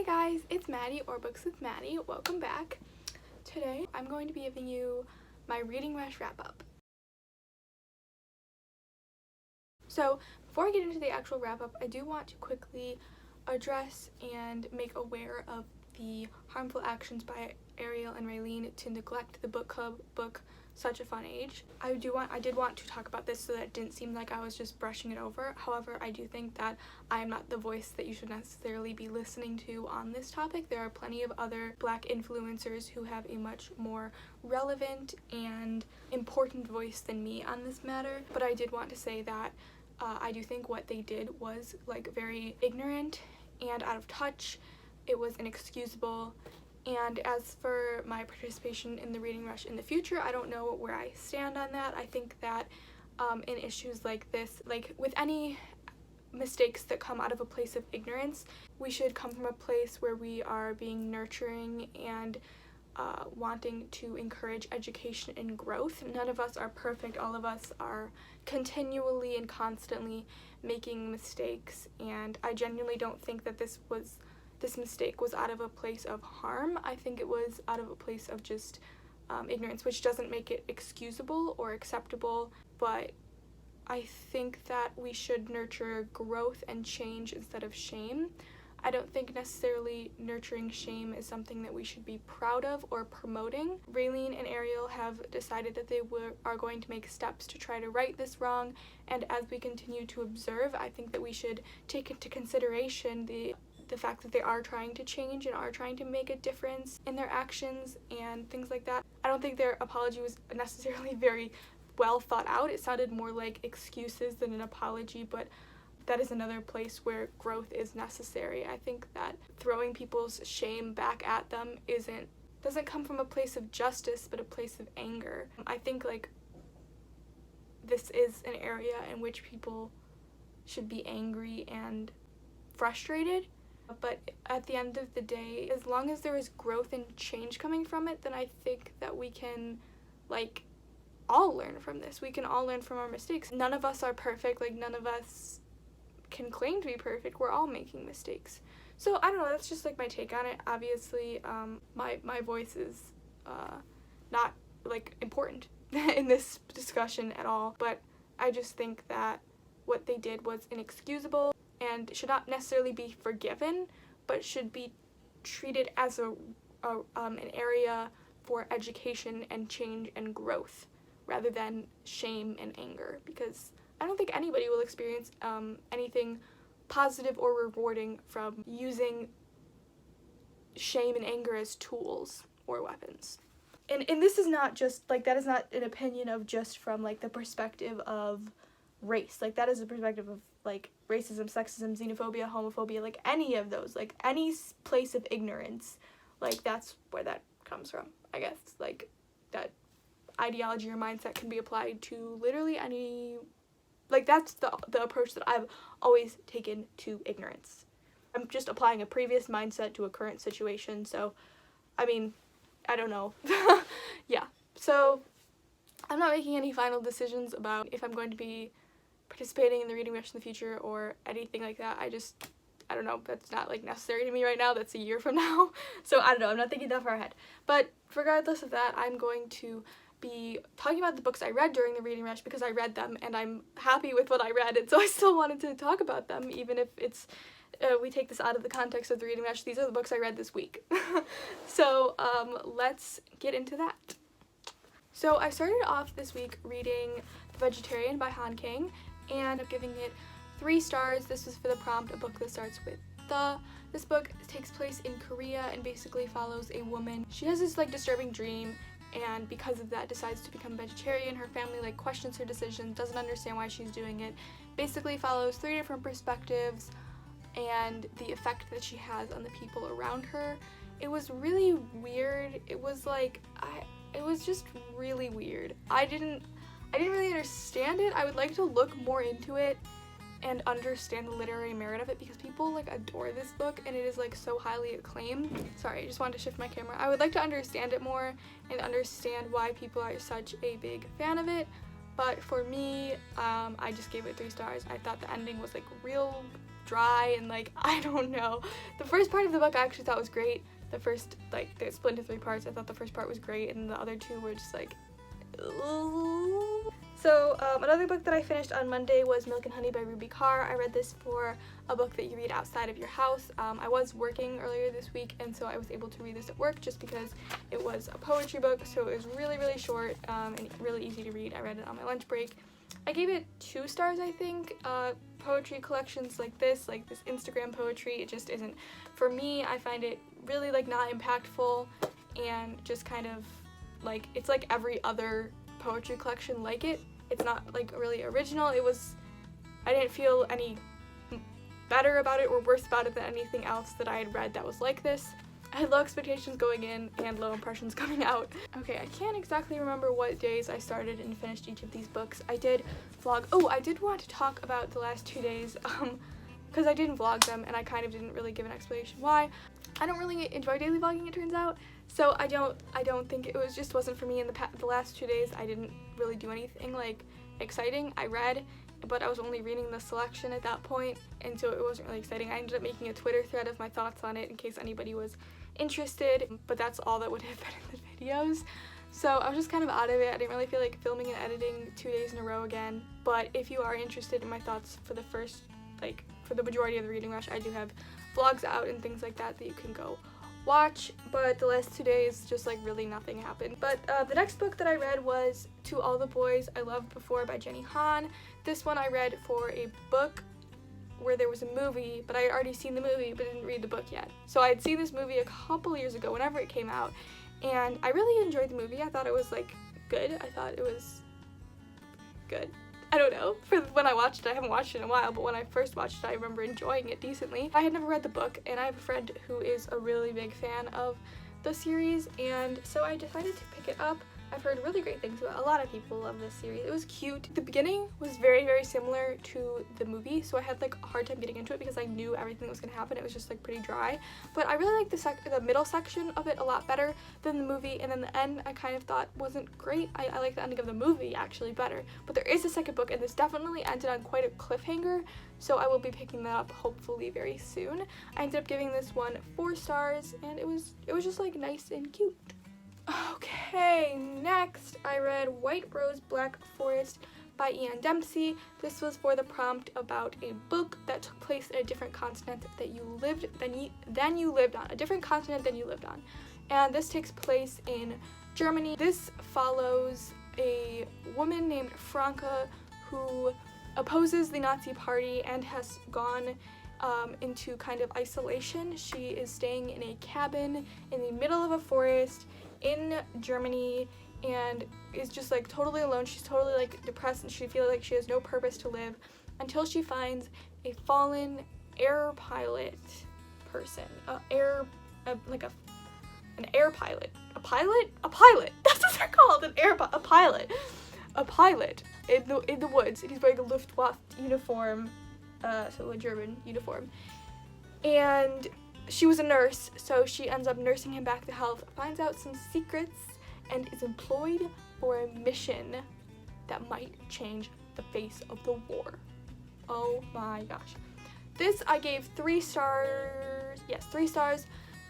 guys, it's Maddie or Books with Maddie. Welcome back. Today I'm going to be giving you my reading rush wrap up. So before I get into the actual wrap up, I do want to quickly address and make aware of the harmful actions by Ariel and Rayleen to neglect the book club book Such a Fun Age. I did want to talk about this so that it didn't seem like I was just brushing it over. However, I do think that I am not the voice that you should necessarily be listening to on this topic. There are plenty of other Black influencers who have a much more relevant and important voice than me on this matter. But I did want to say that I do think what they did was like very ignorant and out of touch. It was inexcusable. And as for my participation in the reading rush in the future, I don't know where I stand on that. I think that in issues like this, like with any mistakes that come out of a place of ignorance, we should come from a place where we are being nurturing and wanting to encourage education and growth. None of us are perfect. All of us are continually and constantly making mistakes, and I genuinely don't think that this mistake was out of a place of harm. I think it was out of a place of just ignorance, which doesn't make it excusable or acceptable, but I think that we should nurture growth and change instead of shame. I don't think necessarily nurturing shame is something that we should be proud of or promoting. Rayleen and Ariel have decided that they are going to make steps to try to right this wrong, and as we continue to observe, I think that we should take into consideration the fact that they are trying to change and are trying to make a difference in their actions and things like that. I don't think their apology was necessarily very well thought out. It sounded more like excuses than an apology, but that is another place where growth is necessary. I think that throwing people's shame back at them doesn't come from a place of justice, but a place of anger. I think like this is an area in which people should be angry and frustrated. But at the end of the day, as long as there is growth and change coming from it, then I think that we can, like, all learn from this. We can all learn from our mistakes. None of us are perfect. Like, none of us can claim to be perfect. We're all making mistakes. So, I don't know. That's just, like, my take on it. Obviously, my voice is not, like, important in this discussion at all. But I just think that what they did was inexcusable and should not necessarily be forgiven, but should be treated as an area for education and change and growth rather than shame and anger, because I don't think anybody will experience anything positive or rewarding from using shame and anger as tools or weapons. And this is not just, like, that is not an opinion of just from, like, the perspective of race. Like, that is a perspective of, like, racism, sexism, xenophobia, homophobia, like, any of those, like, any place of ignorance, like, that's where that comes from, I guess. Like, that ideology or mindset can be applied to literally any, like, that's the approach that I've always taken to ignorance. I'm just applying a previous mindset to a current situation, so, I mean, I don't know. Yeah, so I'm not making any final decisions about if I'm going to be participating in the reading rush in the future or anything like that. I don't know, that's not, like, necessary to me right now. That's a year from now. So I don't know, I'm not thinking that far ahead. But regardless of that, I'm going to be talking about the books I read during the reading rush because I read them and I'm happy with what I read, and so I still wanted to talk about them, even if it's we take this out of the context of the reading rush. These are the books I read this week. So let's get into that. So I started off this week reading The Vegetarian by Han Kang, and I'm giving it 3 stars. This was for the prompt, a book that starts with the. This book takes place in Korea and basically follows a woman. She has this, like, disturbing dream, and because of that decides to become vegetarian. Her family, like, questions her decision, doesn't understand why she's doing it. Basically follows 3 different perspectives and the effect that she has on the people around her. It was really weird. It was like, it was just really weird. I didn't really understand it. I would like to look more into it and understand the literary merit of it because people, like, adore this book and it is, like, so highly acclaimed. Sorry, I just wanted to shift my camera. I would like to understand it more and understand why people are such a big fan of it, but for me, I just gave it 3 stars. I thought the ending was, like, real dry and like, I don't know. The first part of the book I actually thought was great. The first, like, they're split into 3 parts. I thought the first part was great, and the other 2 were just like, ugh. So another book that I finished on Monday was Milk and Honey by Ruby Carr. I read this for a book that you read outside of your house. I was working earlier this week, and so I was able to read this at work just because it was a poetry book, so it was really, really short and really easy to read. I read it on my lunch break. I gave it 2 stars, I think. Poetry collections like this Instagram poetry, it just isn't for me. I find it really like not impactful and just kind of like, it's like every other poetry collection like it. It's not like really original. I didn't feel any better about it or worse about it than anything else that I had read that was like this. I had low expectations going in and low impressions coming out. Okay, I can't exactly remember what days I started and finished each of these books. I did vlog. Oh, I did want to talk about the last 2 days because I didn't vlog them and I kind of didn't really give an explanation why. I don't really enjoy daily vlogging, it turns out. So I don't think it wasn't for me in the last 2 days. I didn't really do anything like exciting. I read, but I was only reading the selection at that point, and so it wasn't really exciting. I ended up making a Twitter thread of my thoughts on it in case anybody was interested, but that's all that would have been in the videos. So I was just kind of out of it. I didn't really feel like filming and editing 2 days in a row again. But if you are interested in my thoughts for the majority of the reading rush, I do have vlogs out and things like that that you can go watch, but the last 2 days just like really nothing happened. But the next book that I read was To All the Boys I Loved Before by Jenny Han. This one I read for a book where there was a movie, but I had already seen the movie but didn't read the book yet. So I had seen this movie a couple years ago whenever it came out, and I really enjoyed the movie. I thought it was like good. I thought it was good. I don't know, for when I watched it, I haven't watched it in a while, but when I first watched it, I remember enjoying it decently. I had never read the book, and I have a friend who is a really big fan of the series, and so I decided to pick it up. I've heard really great things about it. A lot of people love this series. It was cute. The beginning was very, very similar to the movie, so I had like a hard time getting into it because I knew everything that was going to happen. It was just like pretty dry, but I really like the middle section of it a lot better than the movie, and then the end I kind of thought wasn't great. I like the ending of the movie actually better, but there is a second book, and this definitely ended on quite a cliffhanger, so I will be picking that up hopefully very soon. I ended up giving this one 4 stars, and it was just like nice and cute. Okay, next I read White Rose Black Forest by Ian Dempsey. This was for the prompt about a book that took place in a different continent that you lived on, a different continent than you lived on. And this takes place in Germany. This follows a woman named Franca who opposes the Nazi party and has gone into kind of isolation. She is staying in a cabin in the middle of a forest in Germany and is just like totally alone. She's totally like depressed and she feels like she has no purpose to live until she finds a fallen air pilot person. An air pilot. A pilot. That's what they're called. A pilot in the woods. And he's wearing a Luftwaffe uniform, so a German uniform. And she was a nurse, so she ends up nursing him back to health, finds out some secrets, and is employed for a mission that might change the face of the war. Oh my gosh. This I gave 3 stars. Yes, 3 stars.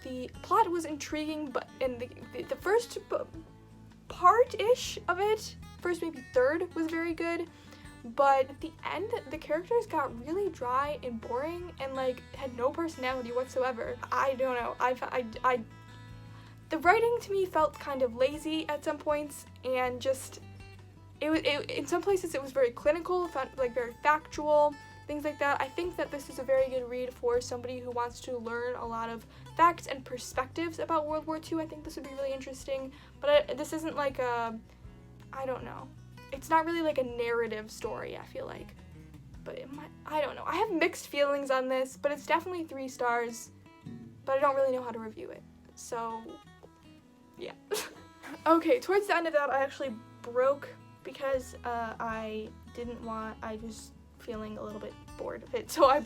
The plot was intriguing, but in the first part-ish of it, first maybe third, was very good. But at the end, the characters got really dry and boring and like had no personality whatsoever. I don't know. The writing to me felt kind of lazy at some points, and just in some places it was very clinical, like very factual, things like that. I think that this is a very good read for somebody who wants to learn a lot of facts and perspectives about World War II. I think this would be really interesting. But this isn't like I don't know. It's not really like a narrative story, I feel like. But I don't know. I have mixed feelings on this, but it's definitely 3 stars. But I don't really know how to review it. So, yeah. Okay, towards the end of that, I actually broke because I was feeling a little bit bored of it. So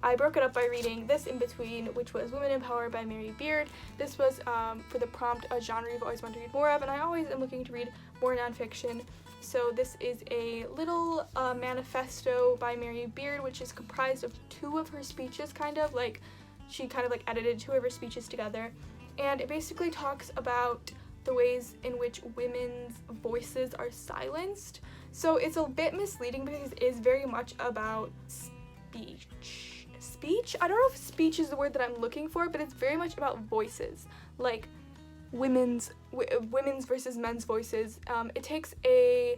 I broke it up by reading this in between, which was Women in Power by Mary Beard. This was for the prompt, a genre you've always wanted to read more of, and I always am looking to read more nonfiction. So this is a little manifesto by Mary Beard, which is comprised of 2 of her speeches, she edited 2 of her speeches together, and it basically talks about the ways in which women's voices are silenced. So it's a bit misleading because it is very much about speech? I don't know if speech is the word that I'm looking for, but it's very much about voices, like women's versus men's voices. It takes a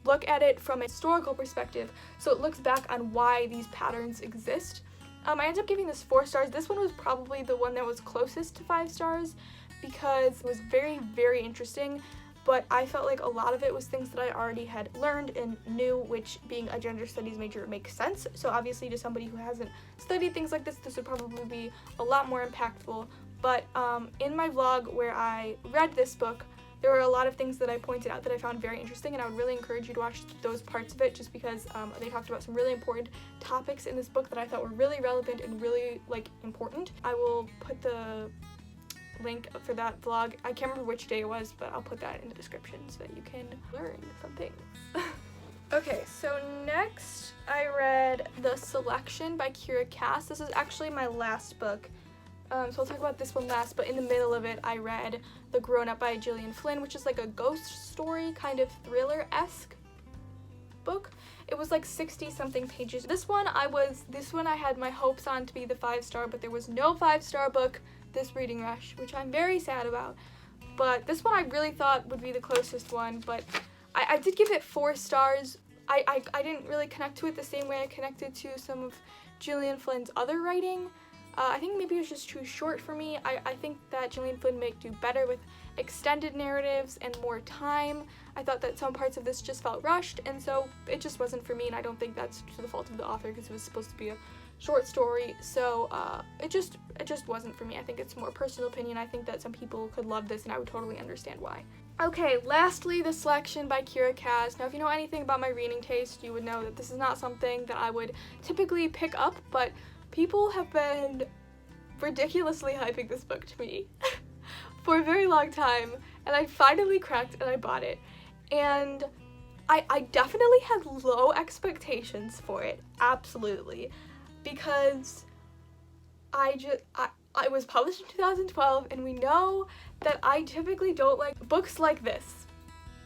look at it from a historical perspective, so it looks back on why these patterns exist. I ended up giving this 4 stars. This one was probably the one that was closest to 5 stars because it was very, very interesting, but I felt like a lot of it was things that I already had learned and knew, which being a gender studies major makes sense. So obviously to somebody who hasn't studied things like this would probably be a lot more impactful. But in my vlog where I read this book, there were a lot of things that I pointed out that I found very interesting, and I would really encourage you to watch those parts of it just because they talked about some really important topics in this book that I thought were really relevant and really important. I will put the link for that vlog. I can't remember which day it was, but I'll put that in the description so that you can learn some things. Okay, so next I read The Selection by Kira Cass. This is actually my last book. So I'll talk about this one last, but in the middle of it I read The Grown Up by Gillian Flynn, which is like a ghost story, kind of thriller-esque book. It was like 60-something pages. This one I had my hopes on to be the 5-star, but there was no 5-star book this reading rush, which I'm very sad about. But this one I really thought would be the closest one, but I did give it 4 stars. I didn't really connect to it the same way I connected to some of Gillian Flynn's other writing. I think maybe it was just too short for me. I think that Gillian Flynn might do better with extended narratives and more time. I thought that some parts of this just felt rushed, and so it just wasn't for me, and I don't think that's to the fault of the author because it was supposed to be a short story, so it just wasn't for me. I think it's more personal opinion. I think that some people could love this, and I would totally understand why. Okay, lastly, The Selection by Kira Cass. Now, if you know anything about my reading taste, you would know that this is not something that I would typically pick up, but people have been ridiculously hyping this book to me for a very long time, and I finally cracked and I bought it. And I definitely had low expectations for it, absolutely, because it was published in 2012, and we know that I typically don't like books like this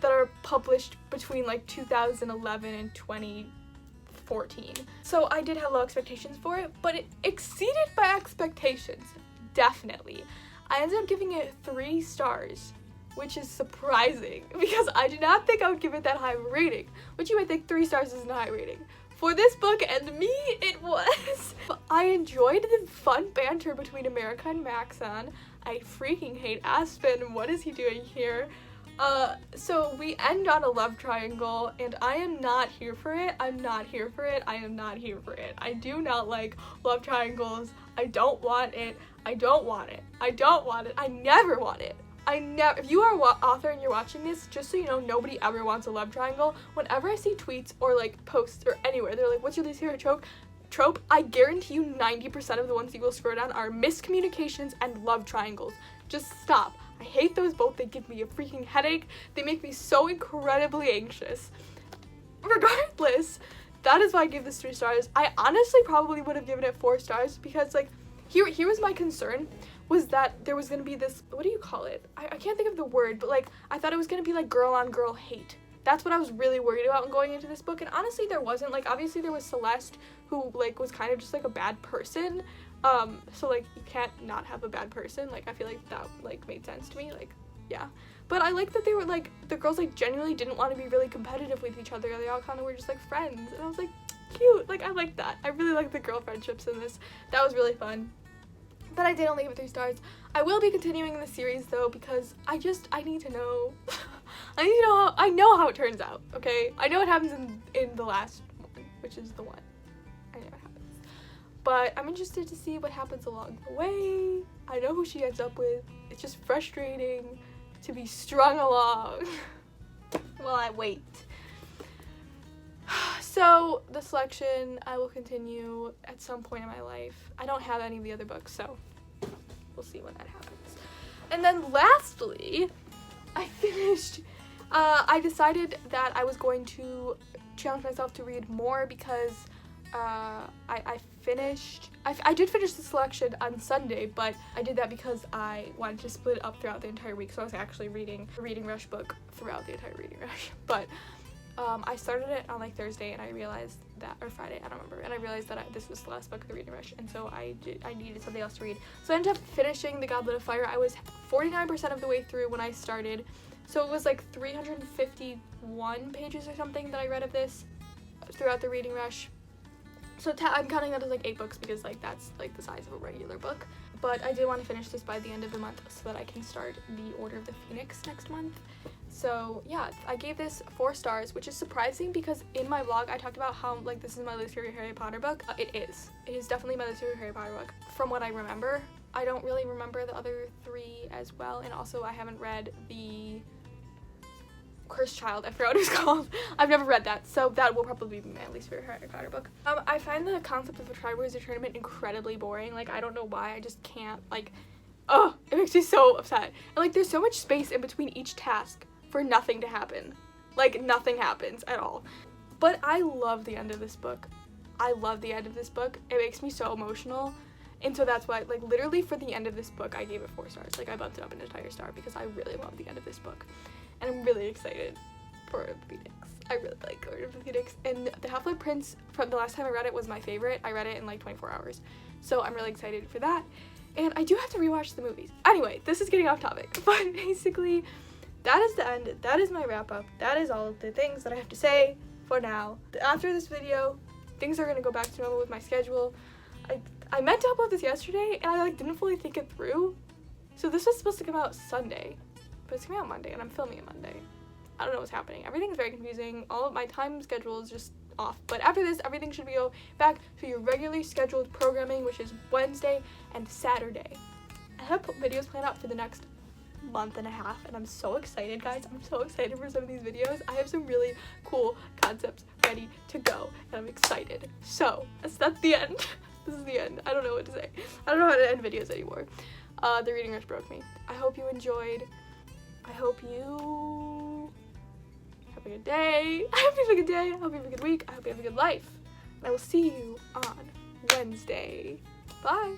that are published between like 2011 and 2014. So I did have low expectations for it, but it exceeded my expectations, definitely. I ended up giving it 3 stars, which is surprising because I did not think I would give it that high of a rating, which you might think 3 stars isn't a high rating. For this book and me, it was. I enjoyed the fun banter between America and Maxon. I freaking hate Aspen. What is he doing here? So we end on a love triangle, and I am not here for it. I'm not here for it. I am not here for it. I do not like love triangles. I don't want it. I don't want it. I don't want it. I never want it. If you are an author and you're watching this, just so you know, nobody ever wants a love triangle. Whenever I see tweets or like posts or anywhere, they're like, what's your least favorite trope? I guarantee you 90% of the ones that you will scroll down are miscommunications and love triangles. Just stop. I hate those both. They give me a freaking headache. They make me so incredibly anxious. Regardless, that is why I give this 3 stars. I honestly probably would have given it 4 stars because like, here was my concern, was that there was going to be this, what do you call it? I can't think of the word, but like, I thought it was going to be like girl on girl hate. That's what I was really worried about going into this book, and honestly there wasn't. Like, obviously there was Celeste, who like was kind of just like a bad person, so like you can't not have a bad person. Like, I feel like that like made sense to me, like, yeah. But I like that they were like, the girls like genuinely didn't want to be really competitive with each other. They all kind of were just like friends, and I was like, cute. Like, I like that. I really like the girl friendships in this. That was really fun. But I did only give it 3 stars. I will be continuing the series though, because I need to know. I know how it turns out, okay? I know what happens in the last one, which is the one. I know what happens. But I'm interested to see what happens along the way. I know who she ends up with. It's just frustrating to be strung along while I wait. So, The Selection, I will continue at some point in my life. I don't have any of the other books, so we'll see when that happens. And then lastly, I finished I decided that I was going to challenge myself to read more because I did finish the selection on Sunday, but I did that because I wanted to split it up throughout the entire week, so I was actually reading the Reading Rush book throughout the entire Reading Rush. But I started it on like Thursday, and I realized that, or Friday, I don't remember, and I realized that this was the last book of the Reading Rush, and so I needed something else to read. So I ended up finishing The Goblet of Fire. I was 49% of the way through when I started, so it was like 351 pages or something that I read of this throughout the Reading Rush. So I'm counting that as like 8 books because like that's like the size of a regular book. But I did want to finish this by the end of the month so that I can start the Order of the Phoenix next month. So yeah, I gave this 4 stars, which is surprising because in my vlog I talked about how like this is my least favorite Harry Potter book. It is definitely my least favorite Harry Potter book from what I remember. I don't really remember the other 3 as well, and also I haven't read the Cursed Child, I forgot what it's called. I've never read that, so that will probably be my least favorite Harry Potter book. I find the concept of a Triwizard Tournament incredibly boring. Like, I don't know why, I just can't, like, oh, it makes me so upset. And like, there's so much space in between each task for nothing to happen. Like, nothing happens at all. But I love the end of this book. I love the end of this book. It makes me so emotional. And so that's why, like, literally for the end of this book, I gave it 4 stars. Like, I bumped it up an entire star because I really love the end of this book. And I'm really excited for Phoenix. I really like Order of the Phoenix. And The Half-Blood Prince, from the last time I read it, was my favorite. I read it in like 24 hours. So I'm really excited for that. And I do have to rewatch the movies. Anyway, this is getting off topic. But basically, that is the end. That is my wrap-up. That is all of the things that I have to say for now. After this video, things are going to go back to normal with my schedule. I meant to upload this yesterday, and I like didn't fully think it through. So this was supposed to come out Sunday. But it's coming out Monday, and I'm filming it Monday. I don't know what's happening. Everything's very confusing. All of my time schedule is just off. But after this, everything should go back to your regularly scheduled programming, which is Wednesday and Saturday. I have videos planned out for the next month and a half, and I'm so excited, guys. I'm so excited for some of these videos. I have some really cool concepts ready to go, and I'm excited. So, that's the end. This is the end. I don't know what to say. I don't know how to end videos anymore. The Reading Rush broke me. I hope you enjoyed. I hope you have a good day. I hope you have a good day. I hope you have a good week. I hope you have a good life. And I will see you on Wednesday. Bye.